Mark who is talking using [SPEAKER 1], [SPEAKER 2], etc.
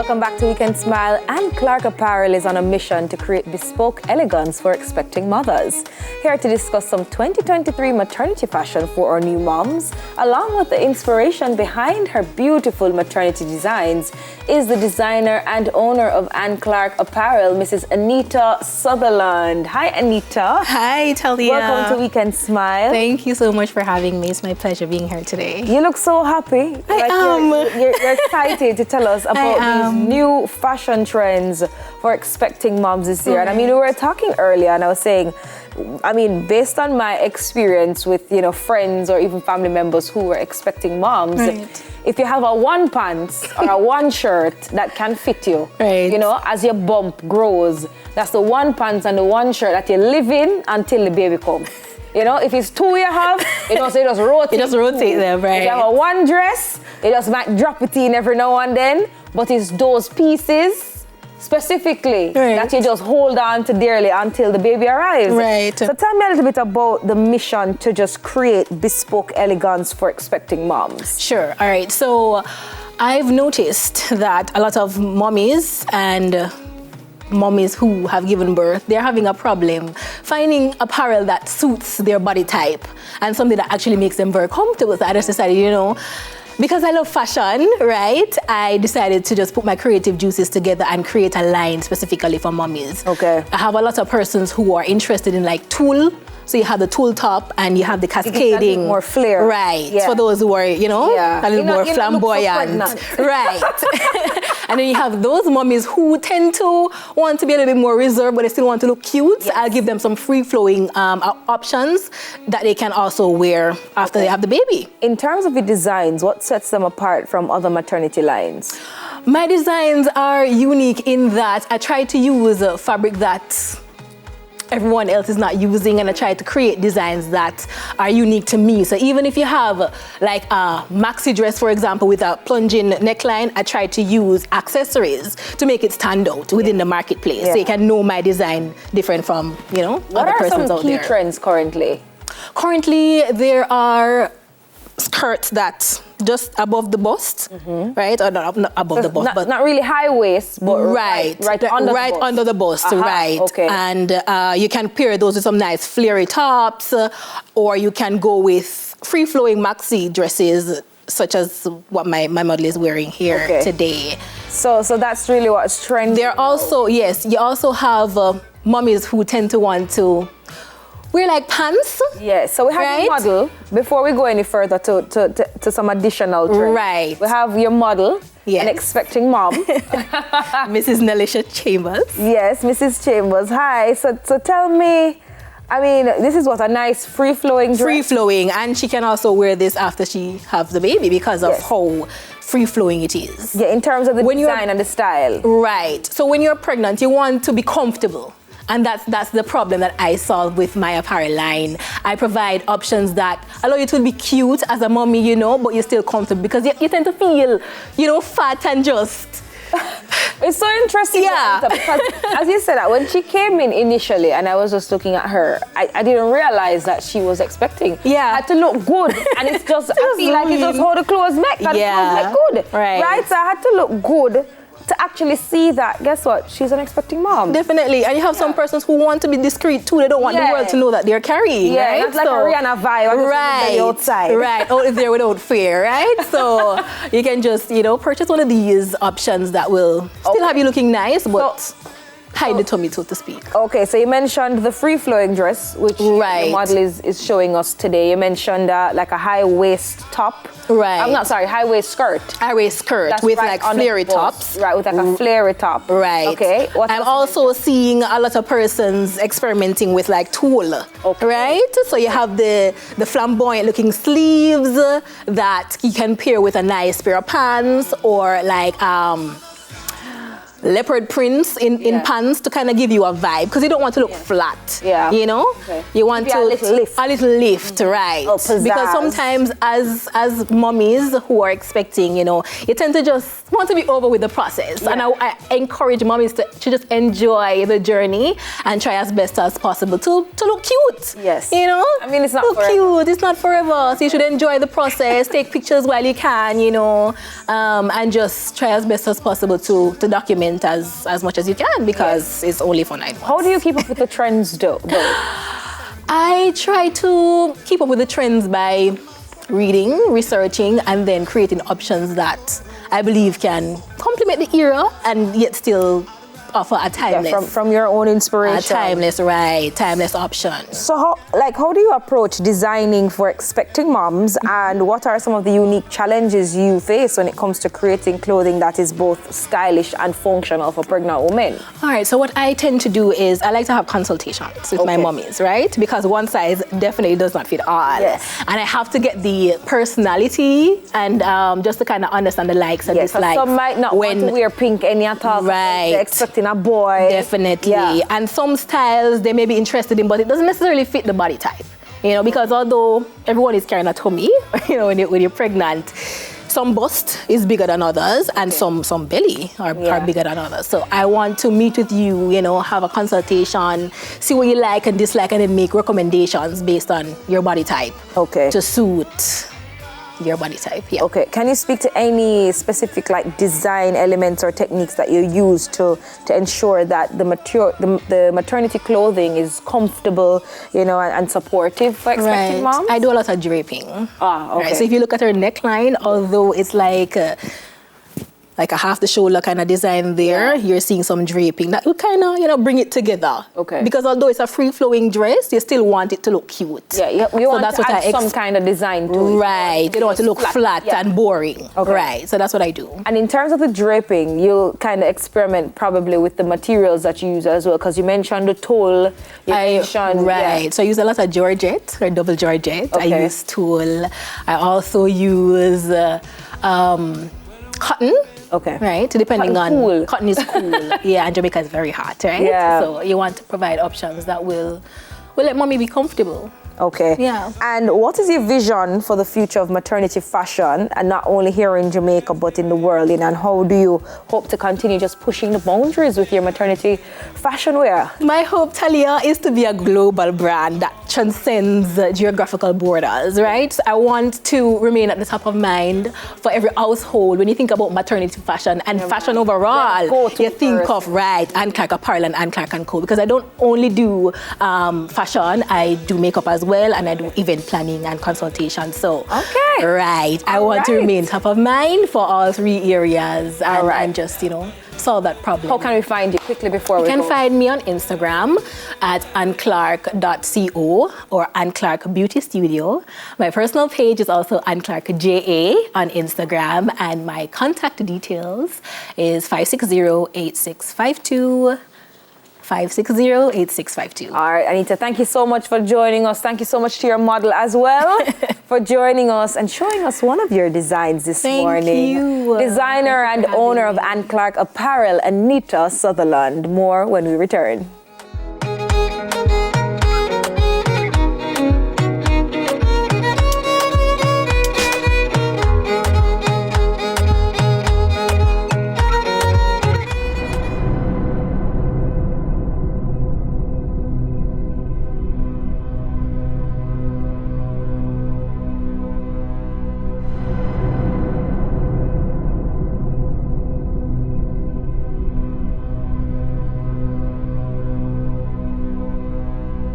[SPEAKER 1] Welcome back to Weekend Smile. Anne Clark Apparel is on a mission to create bespoke elegance for expecting mothers. Here to discuss some 2023 maternity fashion for our new moms, along with the inspiration behind her beautiful maternity designs, is the designer and owner of Anne Clark Apparel, Mrs. Anita Sutherland. Hi, Anita.
[SPEAKER 2] Hi, Talia.
[SPEAKER 1] Welcome to Weekend Smile.
[SPEAKER 2] Thank you so much for having me. It's my pleasure being here today.
[SPEAKER 1] You look so happy.
[SPEAKER 2] I am.
[SPEAKER 1] You're excited to tell us about these new fashion trends for expecting moms this year. And I mean, we were talking earlier and I was saying, I mean, based on my experience with, you know, friends or even family members who were expecting moms, if you have a one pants or a one shirt that can fit you, you know, as your bump grows, that's the one pants and the one shirt that you live in until the baby comes. You know, if it's two you have, it just rotate.
[SPEAKER 2] You just rotate them, right?
[SPEAKER 1] If you have a one dress, it just might drop it in every now and then, but it's those pieces specifically that you just hold on to dearly until the baby arrives.
[SPEAKER 2] Right.
[SPEAKER 1] So tell me a little bit about the mission to just create bespoke elegance for expecting moms.
[SPEAKER 2] Sure. All right. So I've noticed that a lot of mommies and mommies who have given birth, they're having a problem finding apparel that suits their body type and something that actually makes them very comfortable. So I just decided, you know, because I love fashion, right? I decided to just put my creative juices together and create a line specifically for mommies.
[SPEAKER 1] Okay.
[SPEAKER 2] I have a lot of persons who are interested in like tulle. So you have the tulle top and you have the cascading.
[SPEAKER 1] More flair.
[SPEAKER 2] Right. Yeah. For those who are, you know, a little more flamboyant. Right. And then you have those mommies who tend to want to be a little bit more reserved, but they still want to look cute. Yes. I'll give them some free-flowing options that they can also wear after they have the baby.
[SPEAKER 1] In terms of the designs, what sets them apart from other maternity lines?
[SPEAKER 2] My designs are unique in that I try to use fabric that everyone else is not using, and I try to create designs that are unique to me. So even if you have like a maxi dress, for example, with a plunging neckline, I try to use accessories to make it stand out within the marketplace. So you can know my design different from, you know, other persons out there.
[SPEAKER 1] What are some key trends currently?
[SPEAKER 2] Currently, there are skirts that just above the bust, right? Or not above the bust, but
[SPEAKER 1] not really high waist, but right
[SPEAKER 2] under the bust, right?
[SPEAKER 1] Okay.
[SPEAKER 2] And you can pair those with some nice flary tops, or you can go with free-flowing maxi dresses, such as what my model is wearing here today.
[SPEAKER 1] So that's really what's trending.
[SPEAKER 2] There also, yes, you also have mommies who tend to want to wear like pants.
[SPEAKER 1] Yes, so we have your model. Before we go any further to some additional trends.
[SPEAKER 2] Right.
[SPEAKER 1] We have your model, an expecting mom.
[SPEAKER 2] Mrs. Nelisha Chambers.
[SPEAKER 1] Yes, Mrs. Chambers. Hi, so tell me, I mean, this is what a nice free-flowing dress.
[SPEAKER 2] Free-flowing, and she can also wear this after she has the baby because of how free-flowing it is.
[SPEAKER 1] Yeah, in terms of the design and the style.
[SPEAKER 2] Right. So when you're pregnant, you want to be comfortable. And that's the problem that I solve with my apparel line. I provide options that allow you to be cute as a mommy, you know, but you're still comfortable because you tend to feel, you know, fat and just.
[SPEAKER 1] It's so interesting.
[SPEAKER 2] Yeah.
[SPEAKER 1] Because as you said, that when she came in initially and I was just looking at her, I didn't realize that she was expecting.
[SPEAKER 2] Yeah.
[SPEAKER 1] I had to look good. And it's just, I feel like it's just how the clothes make. And the clothes make good. Right. So I had to look good to actually see that, guess what? She's an expecting mom.
[SPEAKER 2] Definitely. And you have some persons who want to be discreet too. They don't want the world to know that they're carrying, right?
[SPEAKER 1] That's like a Rihanna vibe.
[SPEAKER 2] Right.
[SPEAKER 1] Outside.
[SPEAKER 2] Right. Out there without fear, right? So you can just, you know, purchase one of these options that will still have you looking nice, but hide the tummy, so to speak. Okay,
[SPEAKER 1] so you mentioned the free-flowing dress, which the model is showing us today. You mentioned like a high-waist top.
[SPEAKER 2] Right.
[SPEAKER 1] I'm not sorry, high-waist skirt.
[SPEAKER 2] High-waist skirt with like flary tops.
[SPEAKER 1] Right, with like a flary top.
[SPEAKER 2] Right.
[SPEAKER 1] Okay.
[SPEAKER 2] I'm also seeing a lot of persons experimenting with like tulle. Okay. Right? So you have the flamboyant-looking sleeves that you can pair with a nice pair of pants or like leopard prints in pants to kind of give you a vibe, because you don't want to look flat.
[SPEAKER 1] Yeah.
[SPEAKER 2] You know?
[SPEAKER 1] Okay.
[SPEAKER 2] You want
[SPEAKER 1] Maybe
[SPEAKER 2] to
[SPEAKER 1] a little lift.
[SPEAKER 2] Right.
[SPEAKER 1] Oh, pizzazz.
[SPEAKER 2] Because sometimes as mummies who are expecting, you know, you tend to just want to be over with the process.
[SPEAKER 1] Yeah.
[SPEAKER 2] And I encourage mummies to just enjoy the journey and try as best as possible to look cute.
[SPEAKER 1] Yes.
[SPEAKER 2] You know?
[SPEAKER 1] I mean, it's not
[SPEAKER 2] look
[SPEAKER 1] forever.
[SPEAKER 2] cute. It's not forever. So you should enjoy the process, take pictures while you can, you know, and just try as best as possible to document as much as you can, because it's only for 9 months.
[SPEAKER 1] How do you keep up with the trends though?
[SPEAKER 2] I try to keep up with the trends by reading, researching, and then creating options that I believe can complement the era and yet still offer a timeless.
[SPEAKER 1] Yeah, from your own inspiration.
[SPEAKER 2] A timeless option.
[SPEAKER 1] So how do you approach designing for expecting moms, and what are some of the unique challenges you face when it comes to creating clothing that is both stylish and functional for pregnant women?
[SPEAKER 2] All right, so what I tend to do is I like to have consultations with my mummies, right? Because one size definitely does not fit all.
[SPEAKER 1] Yes.
[SPEAKER 2] And I have to get the personality and just to kind of understand the likes and dislikes.
[SPEAKER 1] Some might not want to wear pink any at all.
[SPEAKER 2] Right.
[SPEAKER 1] They're expecting a boy.
[SPEAKER 2] Definitely.
[SPEAKER 1] Yeah.
[SPEAKER 2] And some styles they may be interested in, but it doesn't necessarily fit the body type. You know, because although everyone is carrying a tummy, you know, when you're pregnant, some bust is bigger than others, and some belly are bigger than others. So I want to meet with you, you know, have a consultation, see what you like and dislike, and then make recommendations based on your body type. Okay. To suit your body type. Yeah.
[SPEAKER 1] Okay. Can you speak to any specific like design elements or techniques that you use to ensure that the maternity clothing is comfortable, you know, and supportive for expecting moms?
[SPEAKER 2] I do a lot of draping.
[SPEAKER 1] Ah, okay.
[SPEAKER 2] Right. So if you look at her neckline, although it's like a half the shoulder kind of design there, you're seeing some draping that will kind of, you know, bring it together. Okay. Because although it's a free-flowing dress, you still want it to look cute.
[SPEAKER 1] Yeah, you want to add some kind of design to it.
[SPEAKER 2] Right. You don't want to look flat and boring. Okay. Right. So that's what I do.
[SPEAKER 1] And in terms of the draping, you'll kind of experiment probably with the materials that you use as well, because you mentioned the tulle.
[SPEAKER 2] Right. So I use a lot of georgette, or double georgette. Okay. I use tulle. I also use cotton. Okay. Right. Depending on cotton is cool. Yeah, and Jamaica is very hot, right? Yeah. So you want to provide options that will let mommy be comfortable.
[SPEAKER 1] Okay. Yeah. And what is your vision for the future of maternity fashion, and not only here in Jamaica but in the world? And how do you hope to continue just pushing the boundaries with your maternity fashion wear?
[SPEAKER 2] My hope, Talia, is to be a global brand that transcends geographical borders, right? I want to remain at the top of mind for every household. When you think about maternity fashion and fashion overall, you think of Anne Clark Apparel and Anne Clark & Co. Because I don't only do fashion, I do makeup as well, and I do event planning and consultation. So, I want to remain top of mind for all 3 areas and just, you know, solve that problem.
[SPEAKER 1] How can we find you quickly before we go?
[SPEAKER 2] You can find me on Instagram at annclark.co or Anne Clark Beauty Studio. My personal page is also Anne Clark JA on Instagram, and my contact details is 560-8652. 560-8652.
[SPEAKER 1] All right, Anita, thank you so much for joining us. Thank you so much to your model as well for joining us and showing us one of your designs this morning.
[SPEAKER 2] Thank you.
[SPEAKER 1] Designer and owner of Anne Clark Apparel, Anita Sutherland. More when we return.